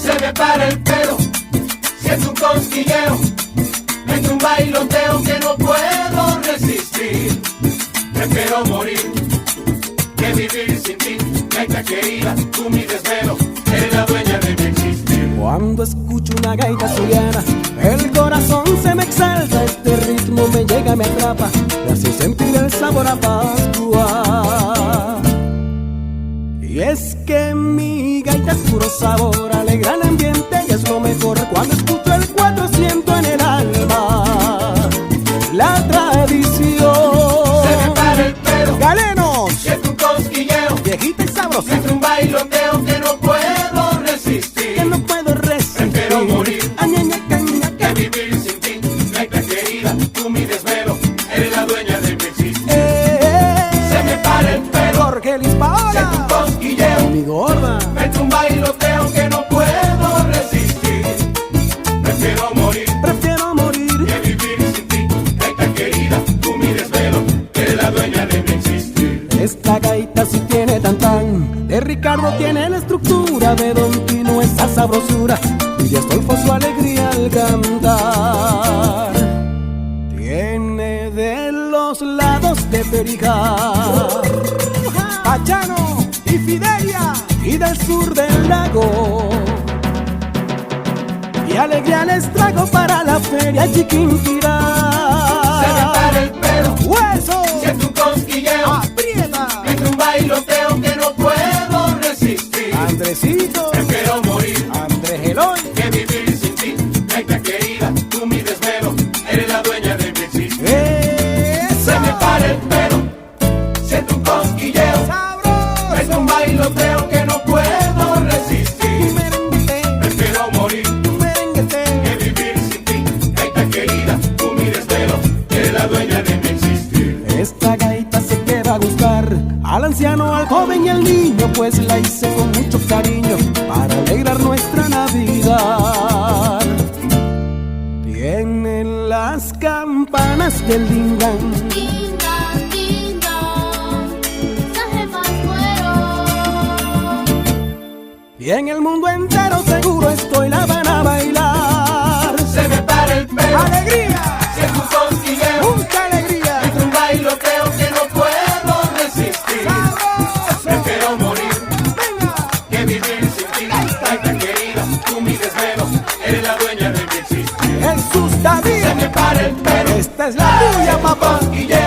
Se me para el pelo, siento un cosquilleo, entre un bailoteo que no puedo resistir. Prefiero morir que vivir sin ti, gaita querida, tú mi desvelo, eres la dueña de mi existir. Cuando escucho una gaita zuliana, el corazón se me exalta, este ritmo me llega, me atrapa, me hace sentir el sabor a Pascua. Y es que mi gaita es puro sabor, alegra el ambiente y es lo mejor. Cuando escucho el 400 en el alma, la tradición. Se me para el pelo, Galenos, siento un cosquilleo, viejita y sabrosa, entre un bailoteo que no puedo resistir. que no puedo resistir. Prefiero morir Añaña, que vivir sin ti, gaita querida, tú mi desvelo, eres la dueña de mi existir. Se me para el pelo, Jorge Luis Paola, siento un cosquilleo, mi gorda, entre un bailoteo que no puedo resistir. Prefiero morir que vivir sin ti, gaita querida, tú mi desvelo, eres la dueña de mi existir. Esta gaita sí tiene tan, de Ricardo tiene la estructura, de Don Tino esa sabrosura, y de Astolfo su alegría al cantar. Tiene de los lados de Perijá, Pachano y Fidelia, y del sur del lago. Y alegría les traigo para la feria Chiquinquirá. Se me para el pelo, ¡Hueso! siento un cosquilleo, ¡Aprieta! entre un bailoteo que no puedo resistir. Andresito, Prefiero morir Andrés Eloy, que vivir sin ti, gaita querida, tú mi desvelo, eres la dueña de mi existir. Se me para el pelo, siento un cosquilleo, ¡sabroso! es un bailoteo que no puedo resistir. Prefiero morir que vivir sin ti, gaita querida, tú mi desvelo, eres la dueña de mi existir. Esta gaita se queda a gustar al anciano, al joven y al niño, pues la hice con mucho cariño para alegrar nuestra Navidad. Tienen las campanas del dingán, Ding-dong, ding-dong, las jefas fueron. y en el mundo entero seguro estoy la van a bailar. Se me para el pelo, ¡Alegría! siento un cosquilleo, ¡Mucha alegría! entre un bailoteo que no puedo resistir. ¡Sabroso! Prefiero morir ¡Venga! que vivir sin ti, gaita querida, tú mi desvelo, eres la dueña de mi existir. Jesús David, Se me para el pelo, esta es la tuya, papá. cosquilleo,